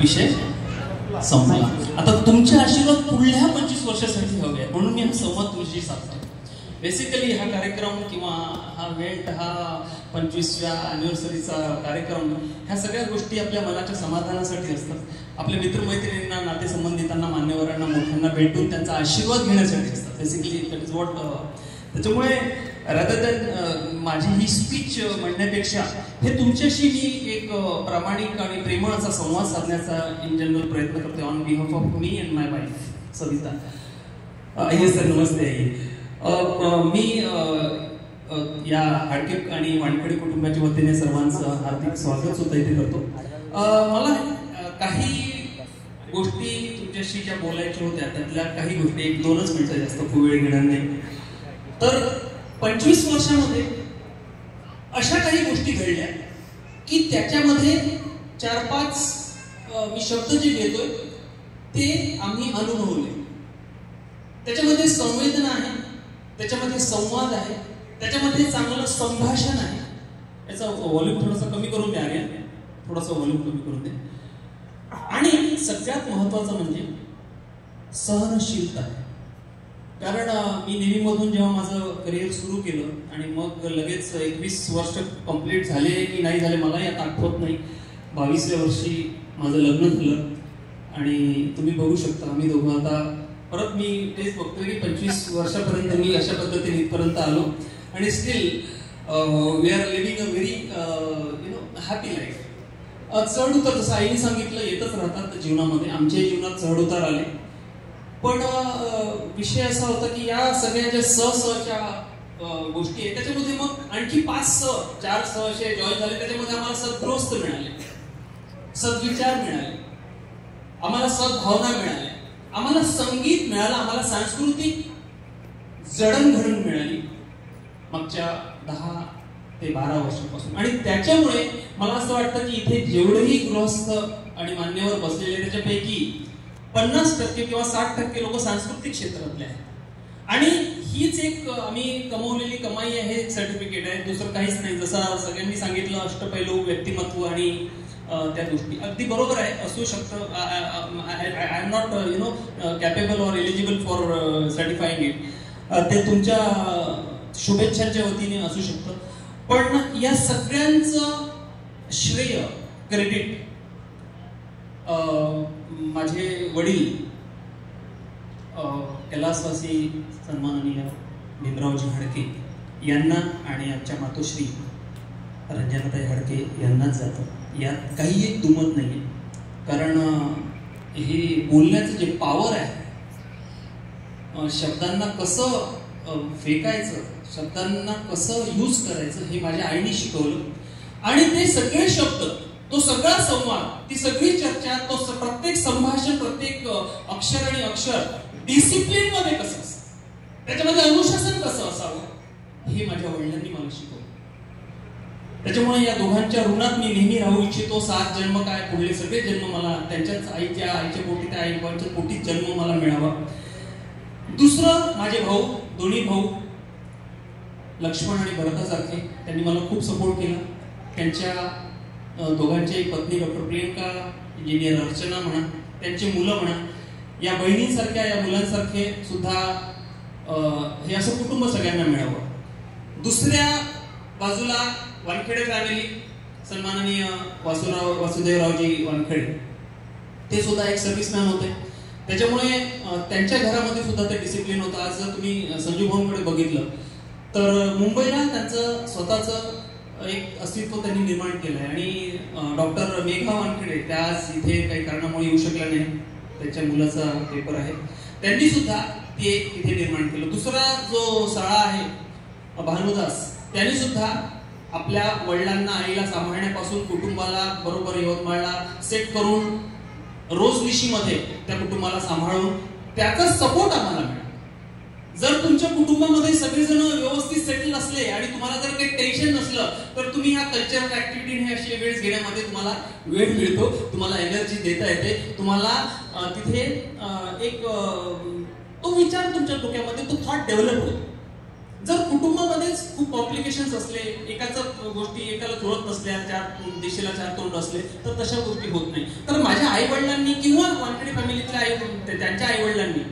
विषय संपला. आता तुमचे आशीर्वाद पुढल्या 25 वर्षासाठी हवे, म्हणून मी हा संवाद तुमच्याशी साधतो. बेसिकली हा कार्यक्रम किंवा हा इव्हेंट, हा 25व्या अॅनिव्हर्सरीचा कार्यक्रम, ह्या सगळ्या गोष्टी आपल्या मनाच्या समाधानासाठी असतात. आपल्या मित्रमैत्रिणींना, नातेसंबंधितांना, मान्यवरांना, मोठ्यांना भेटून त्यांचा आशीर्वाद घेण्यासाठी असतात. Basically that is what. त्याच्यामुळे रादर दॅन माझी ही स्पीच म्हणण्यापेक्षा हे तुमच्याशी मी एक प्रामाणिक आणि प्रेमळ असा संवाद साधण्याचा इन जनरल प्रयत्न करते on behalf of me and my wife Savita. आई सर, नमस्ते आई. मी या हाडके आणि वानखेडे कुटुंबाच्या वतीने सर्वांचं हार्दिक स्वागत सुद्धा इथे करतो. मला काही गोष्टी तुमच्याशी ज्या बोलायच्या होत्या त्यातल्या काही गोष्टी 1-2च मिनिटं, जास्त खूप वेळ घेणार नाही. तर 25 वर्षामध्ये अशा काही गोष्टी घडल्या की त्याच्यामध्ये 4-5 मी शब्द जे घेतोय ते आम्ही अनुभवले. त्याच्यामध्ये संवेदना आहे, त्याच्यामध्ये संवाद आहे, त्याच्यामध्ये चांगलं संभाषण आहे. याचा व्हॉल्यूम थोडासा कमी करून द्या रे, थोडासा व्हॉल्यूम कमी करून द्या. आणि सगळ्यात महत्वाचं म्हणजे सहनशीलता आहे. कारण मी नेव्हीमधून जेव्हा माझं करिअर सुरू केलं आणि मग लगेच 21 वर्ष कंप्लीट झाले की नाही झाले मलाही आता आठवत नाही. 22व्या वर्षी माझं लग्न झालं आणि तुम्ही बघू शकता आम्ही दोघं आता परत मी तेच बघतोय की 25 वर्षापर्यंत मी अशा पद्धतीने इथपर्यंत आलो आणि still we are living a very happy life. चढ उतार जसं आईने सांगितलं येतच राहतात जीवनामध्ये. आमच्या जीवनात चढ उतार आले, पण विषय असा होता की या सगळ्या ज्या सहच्या गोष्टी आहेत त्याच्यामध्ये मग आणखी 4 असे जॉईन झाले. त्याच्यामध्ये आम्हाला सद्गृहस्थ मिळाले, सद्विचार मिळाले, आम्हाला सद्भावना मिळाल्या, आम्हाला संगीत मिळालं, आम्हाला सांस्कृतिक जडणघडण मिळाली मागच्या 10 ते 12 वर्षांपासून. आणि त्याच्यामुळे मला असं वाटतं की इथे जेवढेही गृहस्थ आणि मान्यवर बसलेले त्याच्यापैकी 50% किंवा 60% लोक सांस्कृतिक क्षेत्रातले आहेत. आणि हीच एक आम्ही कमवलेली कमाई आहे, एक सर्टिफिकेट आहे, दुसरं काहीच नाही. जसं सगळ्यांनी सांगितलं अष्टपैलू व्यक्तिमत्व आणि त्या गोष्टी अगदी बरोबर आहे, असू शकतं. I am not capable or eligible for certifying it. ते तुमच्या शुभेच्छांच्या वतीने असू शकतं. पण या सगळ्यांचं श्रेय, क्रेडिट माझे वडील कैलासवासी सन्माननीय भीमरावजी हाडके यांना आणि आमच्या मातोश्री रंजनाताई हाडके यांनाच जातं. यात काही एक दुमत नाही. कारण हे बोलण्याचं जे पॉवर आहे, शब्दांना कसं फेकायचं, शब्दांना कसं यूज करायचं हे माझ्या आईने शिकवलं. आणि ते सगळे शब्द, तो सगळा संवाद, ती सगळी चर्चा, तो प्रत्येक संभाषण, प्रत्येक अक्षर आणि अक्षर डिसिप्लिन मध्ये कसं असतं, त्याच्यामध्ये अनुशासन कसं असावं हे माझ्या वडिलांनी मला शिकवलं. त्याच्यामुळे या दोघांच्या ऋणात मी नेहमी राहू इच्छितो. 7 जन्म काय, पुढले सगळे जन्म मला त्यांच्याच आईच्या पोटी, त्या आईच्या पोटी जन्म मला मिळावा. दुसरं माझे भाऊ, दोन्ही भाऊ लक्ष्मण आणि भरतासारखे, त्यांनी मला खूप सपोर्ट केला. त्यांच्या दोघांची पत्नी डॉक्टर प्रियंका, इंजिनियर अर्चना म्हणा, त्यांची मुलं म्हणा, या बहिणींसारख्या, या मुलांसारखे सुद्धा हे असं कुटुंब सगळ्यांना मिळावं. दुसऱ्या बाजूला वानखेडे फॅमिली, सन्माननीय वासुदेवरावजी वानखेडे, ते सुद्धा एक सर्व्हिसमॅन होते. त्याच्यामुळे त्यांच्या घरामध्ये सुद्धा ते डिसिप्लिन होतं. आज जर तुम्ही संजू भाऊंकडे बघितलं तर मुंबईला त्यांचं स्वतःचं एक अस्तित्व त्यांनी निर्माण केलं आहे. आणि डॉक्टर मेघा वानखेडे त्या आज इथे काही कारणामुळे येऊ शकल्या नाही, त्यांच्या मुलाचा पेपर आहे, त्यांनी सुद्धा ते इथे निर्माण केलं. दुसरा जो साळा आहे भानुदास, त्यांनी सुद्धा आपल्या वडिलांना, आईला सांभाळण्यापासून कुटुंबाला बरोबर यवतमाळला सेट करून रोजनिशीमध्ये त्या कुटुंबाला सांभाळून त्याचा सपोर्ट आम्हाला मिळाला. जर तुमच्या कुटुंबामध्ये सगळेजण व्यवस्थित सेटल असले आणि तुम्हाला जर काही टेन्शन नसलं तर तुम्ही ह्या कल्चरल ऍक्टिव्हिटी आणि अशी इव्हेंट्स घेण्यामध्ये तुम्हाला वेळ मिळतो, तुम्हाला एनर्जी देता येते, तुम्हाला तिथे एक तो विचार तुमच्या डोक्यामध्ये, तो थॉट डेव्हलप होतो. जर कुटुंबामध्येच खूप कॉम्प्लिकेशन्स असले, एकाच गोष्टी एकाला जुळत नसल्या, चार दिशेला चार तोंड असले, तर तशा गोष्टी होत नाही. तर माझ्या आई वडिलांनी किंवा वानखेडे फॅमिलीतल्या त्यांच्या आई वडिलांनी,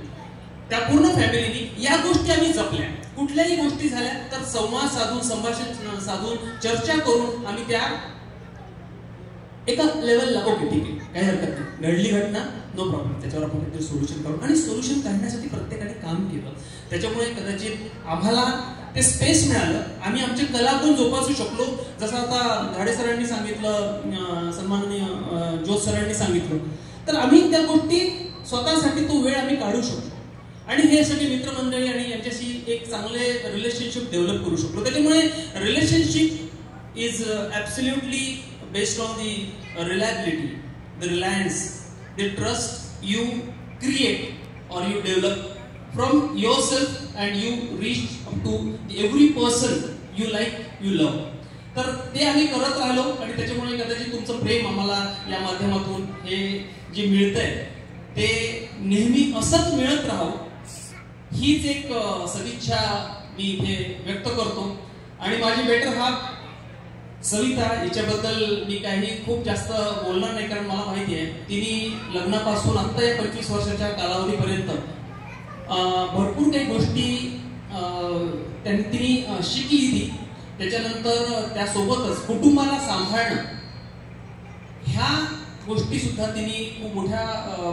त्या पूर्ण फॅमिलीनी या गोष्टी आम्ही जपल्या. कुठल्याही गोष्टी झाल्या तर संवाद साधून, संभाषण साधून, चर्चा करून आम्ही त्या एका लेवलला ओके ठीक आहे, काही हरकत नाही, घडली घटना, नो प्रॉब्लेम, त्याच्यावर आपण काहीतरी सोल्युशन काढू. आणि सोल्युशन काढण्यासाठी प्रत्येकाने काम केलं. त्याच्यामुळे कदाचित आम्हाला ते स्पेस मिळालं, आम्ही आमचे कलागुण जोपासू शकलो. जसं आता झाडे सरांनी सांगितलं, सन्माननीय जोत सरांनी सांगितलं, तर आम्ही त्या गोष्टी स्वतःसाठी तो वेळ आम्ही काढू शकतो. आणि हे सगळे मित्रमंडळी आणि यांच्याशी एक चांगले रिलेशनशिप डेव्हलप करू शकलो. त्याच्यामुळे relationship is absolutely based on the reliability, the reliance, the trust you create or you develop from yourself, and you reach up to every person you like, you love. तर ते आम्ही करत राहिलो आणि त्याच्यामुळे कदाचित तुमचं प्रेम आम्हाला या माध्यमातून हे जे मिळतंय ते नेहमी असंच मिळत राहावं, हीच एक सदिच्छा मी इथे व्यक्त करतो. आणि माझी बेटर हाफ सविता, हिच्याबद्दल मी काही खूप जास्त बोलणार नाही, कारण मला माहिती आहे तिने लग्नापासून आता या 25 वर्षाच्या कालावधीपर्यंत भरपूर काही गोष्टी तिने शिकली ती. त्याच्यानंतर त्यासोबतच कुटुंबाला सांभाळणं ह्या गोष्टी सुद्धा तिने खूप मोठ्या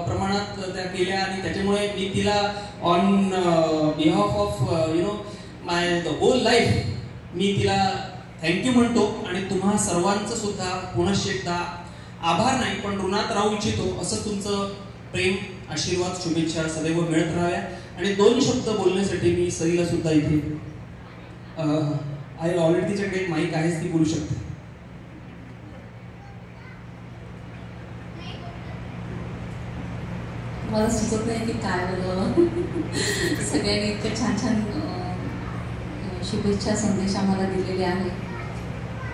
प्रमाणात त्या केल्या. आणि त्याच्यामुळे मी तिला on behalf of my the whole life मी तिला थँक्यू म्हणतो. आणि तुम्हा सर्वांचं सुद्धा पुनश्च एकदा आभार नाही पण ऋणात राहू इच्छितो. असं तुमचं प्रेम, आशीर्वाद, शुभेच्छा सदैव मिळत राहाव्या. आणि 2 शब्द बोलण्यासाठी मी सईला सुद्धा इथे आहे, ऑलरेडी तिच्याकडे माईक आहेच, ती बोलू शकते. मला सुचत नाही की काय बोलावं. सगळ्यांनी इतकं छान छान शुभेच्छा संदेश आम्हाला दिलेले आहे.